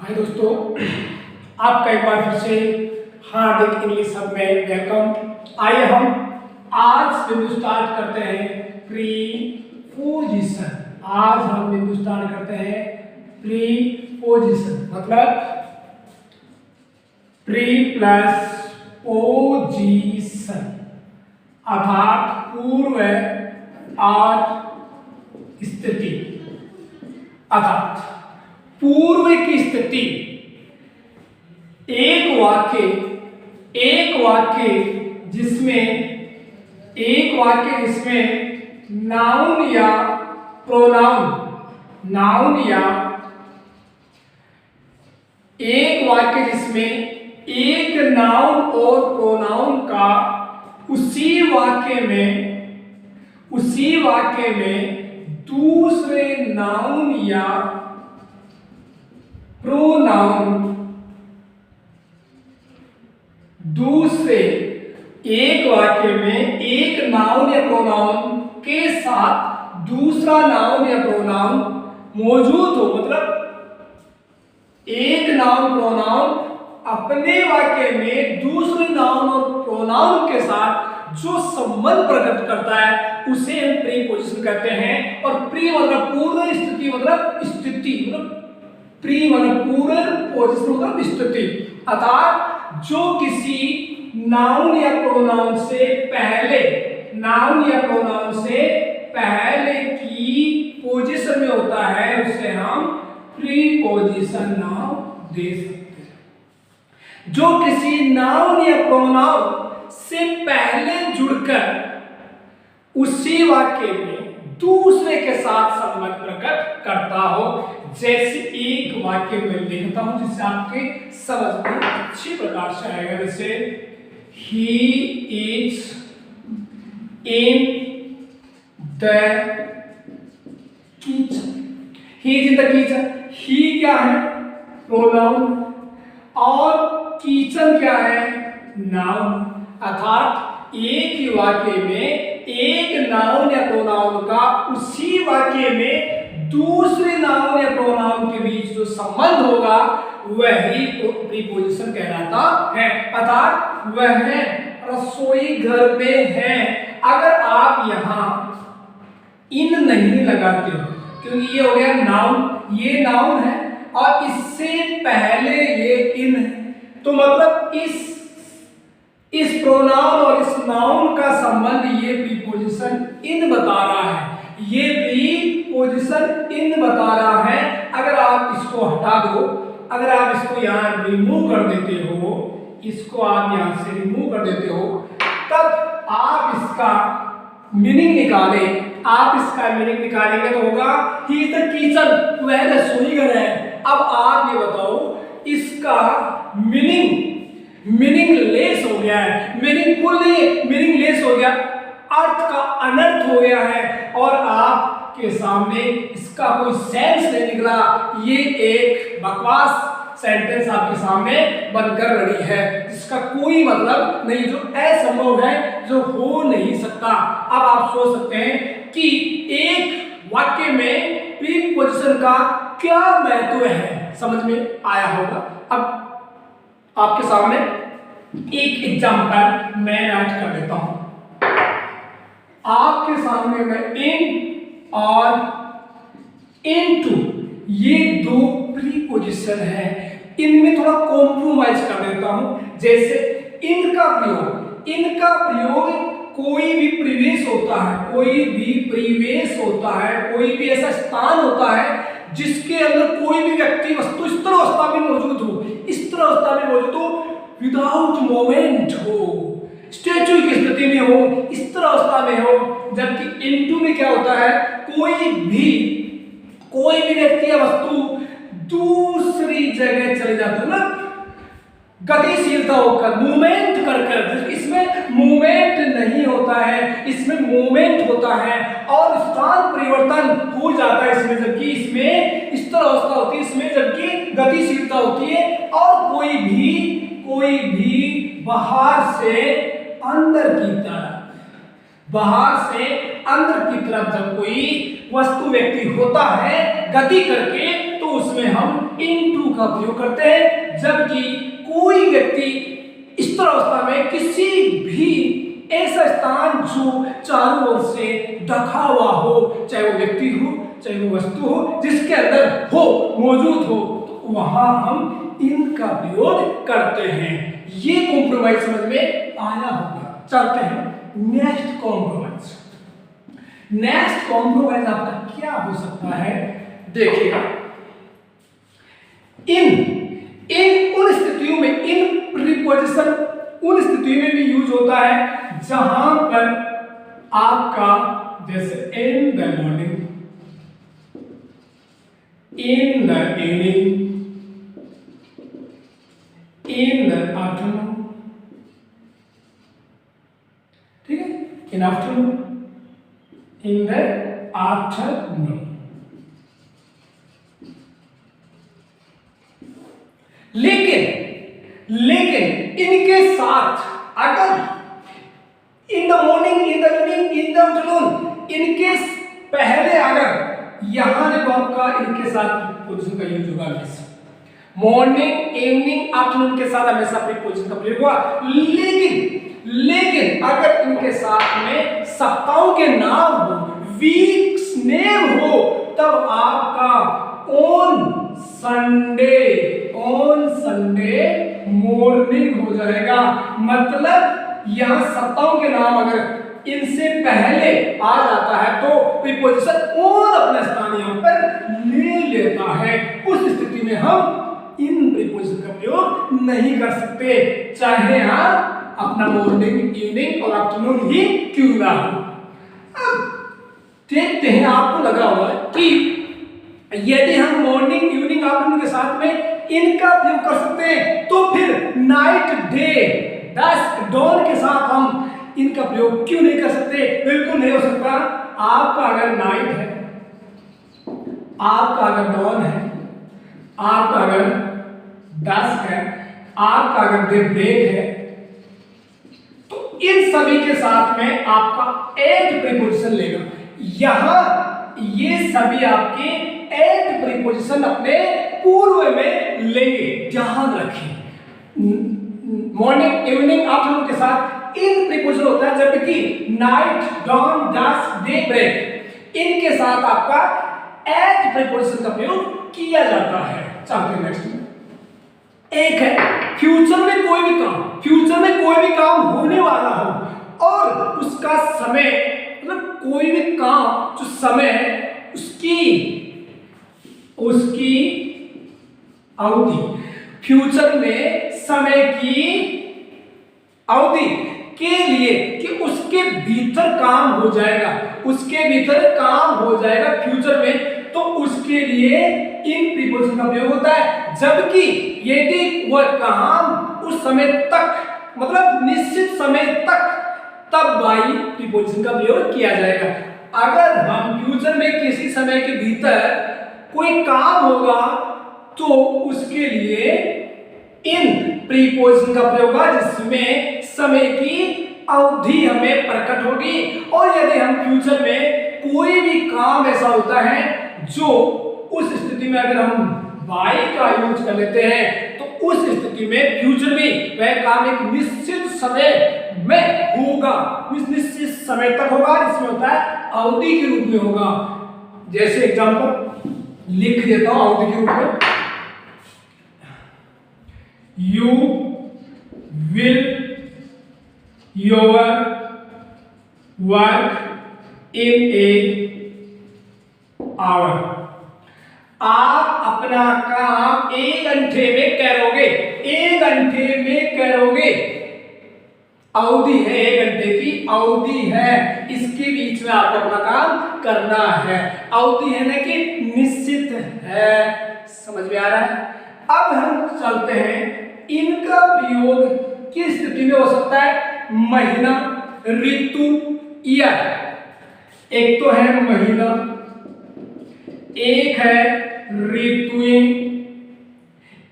हाय दोस्तों, आपका एक बार फिर से हार्दिक इंग्लिश सब में वेलकम। आइए हम आज बिंदु स्टार्ट करते हैं प्रीपोजिशन। आज हम बिंदु स्टार्ट करते हैं प्रीपोजिशन, मतलब प्री प्लस पोजीशन अर्थात पूर्व और स्थिति। अर्थात पूर्व की स्थिति एक वाक्य जिसमें नाउन या प्रोनाउन एक वाक्य जिसमें एक नाउन और प्रोनाउन का उसी वाक्य में दूसरे नाउन या प्रोनाउन दूसरे एक वाक्य में एक नाउन या प्रोनाउन के साथ दूसरा नाउन या प्रोनाउन मौजूद हो, मतलब एक नाउन प्रोनाउन अपने वाक्य में दूसरे नाउन और प्रोनाउन के साथ जो संबंध प्रकट करता है उसे हम प्रीपोजिशन कहते हैं। और प्री मतलब पूर्व, स्थिति मतलब स्थिति, मतलब प्री मतलब पूर्व, पोजिशन मतलब स्थिति। अर्थात जो किसी नाउन या प्रोनाउन से पहले की पोजीशन में होता है उसे हम प्रीपोजिशन नाम दे सकते हैं। जो किसी नाउन या प्रोनाउन से पहले जुड़कर उसी वाक्य में दूसरे के साथ संबंध प्रकट करता हो। जैसे एक वाक्य में लिखता हूं जिससे आपके समझ में अच्छी प्रकार से आएगा। जैसे he is in the kitchen. He is in the kitchen. He क्या है? प्रोनाउन। और किचन क्या है? नाउन। अर्थात एक ही वाक्य में एक नाउन या प्रोनाउन का उसी वाक्य में दूसरे नाउन या प्रोनाउन के बीच जो संबंध होगा वही प्रीपोजिशन कहलाता है। अर्थात वह रसोई घर में है। अगर आप यहां इन नहीं लगाते हो क्योंकि ये हो गया नाउन, ये नाउन है और इससे पहले ये इन है, तो मतलब इस प्रोनाउन और इस नाउन का संबंध ये प्रीपोजिशन इन बता रहा है। ये प्रीपोजिशन इन बता रहा है। अगर आप इसको हटा दो, अगर आप इसको यहाँ रिमूव कर देते हो, इसको आप यहाँ से रिमूव कर देते हो, तब आप इसका मीनिंग निकालेंगे तो होगा ही इज द किचन, वह रसोई घर है। अब आप ये बताओ, इसका मीनिंगलेस हो गया है, मीनिंगफुल नहीं, मीनिंगलेस हो गया, अर्थ का अनर्थ हो गया है और आपके सामने इसका कोई सेंस नहीं निकला। ये एक बकवास सेंटेंस आपके सामने बनकर रही है जिसका कोई मतलब नहीं, जो असंभव है, जो हो नहीं सकता। अब आप सोच सकते हैं कि एक वाक्य में प्रीपोजिशन का क्या महत्व है, समझ में आया होगा। अब आपके सामने एक एग्जांपल मैं ऐड कर देता हूं। आपके सामने मैं इन और इनटू, ये दो प्रीपोजिशन है, इनमें थोड़ा कॉम्प्रोमाइज कर देता हूं। जैसे इनका प्रयोग कोई भी परिवेश होता है, कोई भी ऐसा स्थान होता है जिसके अंदर कोई भी व्यक्ति वस्तु इस तरह अवस्था में मौजूद हो, विदाउट मोमेंट हो, स्टैच्यू की स्थिति में हो, इस तरह अवस्था में हो। जबकि इनटू में क्या होता है? कोई भी व्यक्ति या वस्तु दूसरी जगह चले जाते हो ना, गतिशीलता होकर, मूवमेंट कर। इसमें मूवमेंट नहीं होता है, इसमें मूवमेंट होता है और स्थान परिवर्तन हो जाता है इसमें। जबकि इसमें इस तरह अवस्था होती है, इसमें जबकि गतिशीलता होती है। और कोई भी बाहर से अंदर की तरफ जब कोई वस्तु व्यक्ति होता है गति करके, तो उसमें हम इनटू का प्रयोग करते हैं। जबकि कोई व्यक्ति स्तरावस्था में किसी भी ऐसा स्थान जो चारों ओर से ढका हुआ हो, चाहे वो व्यक्ति हो चाहे वो वस्तु हो, जिसके अंदर हो मौजूद हो, तो वहां हम इन का प्रयोग करते हैं। ये कॉम्प्रोमाइज समझ में आया होगा। चलते हैं नेक्स्ट कॉम्प्रोमाइज। नेक्स्ट कॉम्प्रोमाइज आपका क्या हो सकता है, देखिएगा। इन उन स्थितियों में इन प्रीपोजिशन उन स्थितियों में भी यूज होता है जहां पर आपका जैसे in the morning, in the evening, in the afternoon, ठीक है, in afternoon, in the afternoon. लेकिन इनके साथ अगर in the morning, in the evening, in the afternoon, इनके पहले अगर यहां देखो आपका इनके साथ प्रीपोजिशन का यूज होगा। मॉर्निंग, इवनिंग, आफ्टरनून के साथ हमेशा प्रीपोजिशन का प्रयोग हुआ। लेकिन अगर इनके साथ में सप्ताहों के नाम हो, वीक्स नेम हो, तब आपका ऑन संडे मॉर्निंग हो जाएगा। मतलब यहां सप्ताहों के नाम अगर इनसे पहले आ जाता है तो प्रीपोजिशन ऑन अपना स्थान यहां पर ले लेता है। उस स्थिति में हम इन प्रीपोजिशन का प्रयोग नहीं कर सकते, चाहे यहां अपना मॉर्निंग, इवनिंग और आफ्टरनून ही क्यों ना हो। अब देखते हैं, आपको लगा हुआ है कि यदि हम मॉर्निंग, इवनिंग, आफ्टरनून के साथ में इनका प्रयोग कर सकते हैं, तो फिर नाइट, डे, डस्क, डॉन के साथ हम इनका प्रयोग क्यों नहीं कर सकते? बिल्कुल नहीं हो सकता। आपका अगर नाइट है, आपका अगर डॉन है, आपका अगर डस्क है, आपका अगर डे ब्रेक है, तो इन सभी के साथ में आपका एट प्रीपोजिशन लेगा। यहां ये सभी आपके एट प्रीपोजिशन अपने पूर्व में लेंगे, ध्यान रखें। मॉर्निंग, इवनिंग, आफ्टरनून के साथ इन प्रीपोजिशन होता है, जबकि night, dawn, dusk, day, break इनके साथ आपका एट प्रीपोजिशन का प्रयोग किया जाता है। चलते नेक्स्ट में। एक है फ्यूचर में कोई भी काम होने वाला हो और उसका समय, मतलब कोई भी काम जो समय है उसकी अवधि, फ्यूचर में समय की अवधि के लिए कि उसके भीतर काम हो जाएगा, फ्यूचर में, तो उसके लिए इन प्रीपोजिशन का प्रयोग होता है। जबकि यदि वह काम उस समय तक, मतलब निश्चित समय तक, तब बाई प्रीपोजिशन का प्रयोग किया जाएगा। अगर हम फ्यूचर में किसी समय के भीतर कोई काम होगा तो उसके लिए इन प्रीपोजिशन का प्रयोग होगा, जिसमें समय की अवधि हमें प्रकट होगी। और यदि हम फ्यूचर में कोई भी काम ऐसा होता है जो उस स्थिति में अगर हम बाई का यूज कर लेते हैं, तो उस स्थिति में फ्यूचर में वह काम एक निश्चित समय में होगा, निश्चित समय तक होगा, इसमें होता है अवधि के रूप में होगा। जैसे एग्जांपल लिख देता हूं अवधि के रूप में, you will your work in a hour. आप अपना काम 1 घंटे में करोगे, 1 घंटे में करोगे। अवधि है, 1 घंटे की अवधि है, इसके बीच में आपको अपना काम करना है। अवधि है ना कि निश्चित है, समझ में आ रहा है। अब हम चलते हैं, इनका प्रयोग किस स्थिति में हो सकता है? महीना, ऋतु, ईयर। एक तो है महीना, एक है ऋतुएं,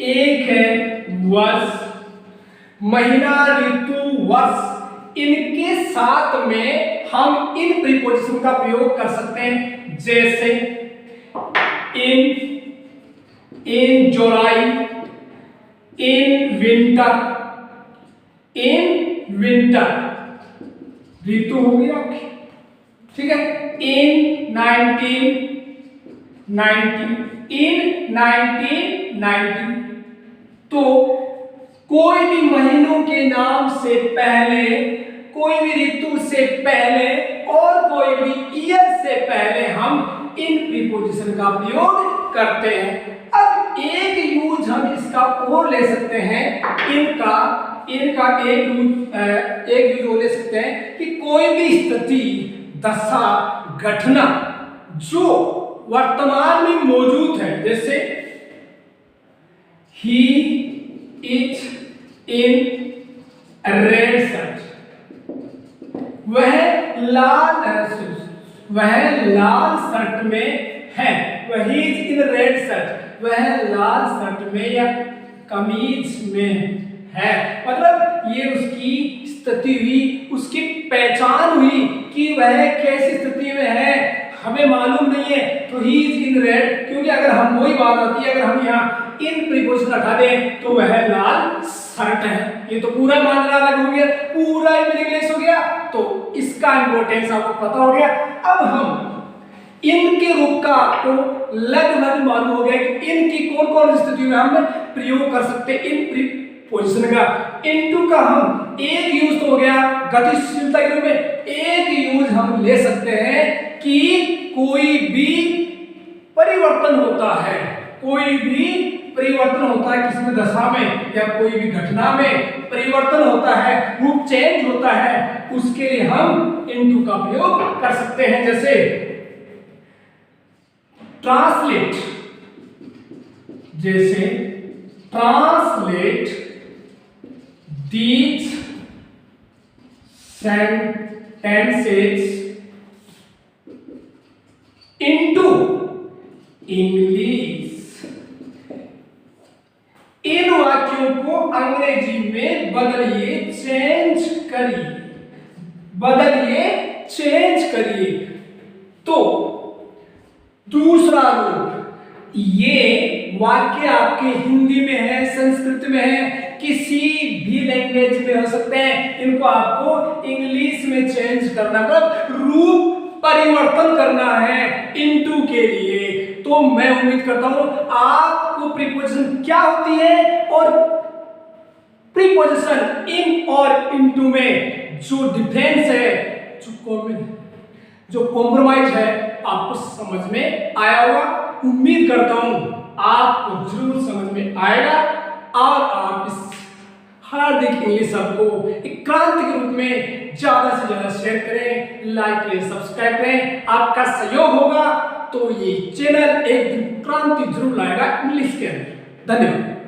एक है वर्ष। महीना, ऋतु, वर्ष, इनके साथ में हम इन प्रीपोजिशन का प्रयोग कर सकते हैं, जैसे इन, इन जुलाई, इन विंटर, इन विंटर ऋतु होगी आपकी, ठीक है। इन 1990, इन 1990। तो कोई भी महीनों के नाम से पहले, कोई भी ऋतु से पहले और कोई भी ईयर से पहले हम इन प्रीपोजिशन का प्रयोग करते हैं। अब एक यूज हम इसका और ले सकते हैं, इनका एक यूज ले सकते हैं कि कोई भी स्थिति, दशा, घटना जो वर्तमान में मौजूद है, जैसे he is in red shirt, वह लाल शर्ट में है, वह इज इन रेड शर्ट, वह लाल शर्ट में या कमीज में है। मतलब ये उसकी स्थिति हुई, उसकी पहचान हुई कि वह कैसी स्थिति में है, हमें मालूम नहीं है। तो ही इज इन रेड, क्योंकि अगर हम वही बात आती है, अगर हम यहाँ इन प्रीपोजिशन हटा दें तो वह लाल शर्ट है। ये तो पूरा मात्रा अलग हो गया, पूरा इंग्लिश हो गया, तो इसका इंपॉर्टेंस आपको पता हो गया। अब हम इनके रूप का आपको लगभग मालूम हो गया कि इनकी कौन कौन स्थिति में हम प्रयोग कर सकते हैं इन प्रीपोजिशन का। इनटू का हम एक यूज तो हो गया गतिशीलता के रूप में, एक यूज हम ले सकते हैं कि कोई भी परिवर्तन होता है, कोई भी परिवर्तन होता है किसी भी दशा में या कोई भी घटना में परिवर्तन होता है, रूप चेंज होता है, उसके लिए हम इनटू का प्रयोग कर सकते हैं। जैसे ट्रांसलेट, जैसे translate these sentences into English, इन वाक्यों को अंग्रेजी में बदलिए, चेंज करिए, बदलिए, चेंज करिए। तो दूसरा रूप, ये वाक्य आपके हिंदी में है, संस्कृत में है, किसी भी लैंग्वेज में हो सकते हैं, इनको आपको इंग्लिश में चेंज करना, मतलब रूप परिवर्तन करना है इनटू के लिए। तो मैं उम्मीद करता हूं आपको प्रीपोजिशन क्या होती है और प्रीपोजिशन इन और इनटू में जो डिफरेंस है, जो कॉम्प्रोमाइज है, आपको समझ में आया होगा। उम्मीद करता हूं आपको जरूर समझ में आएगा और आप इस हार्दिक इंग्लिश को एक क्रांति के रूप में ज्यादा से ज्यादा शेयर करें, लाइक करें, सब्सक्राइब करें। आपका सहयोग होगा तो ये चैनल एक दिन क्रांति जरूर लाएगा इंग्लिश के अंदर। धन्यवाद।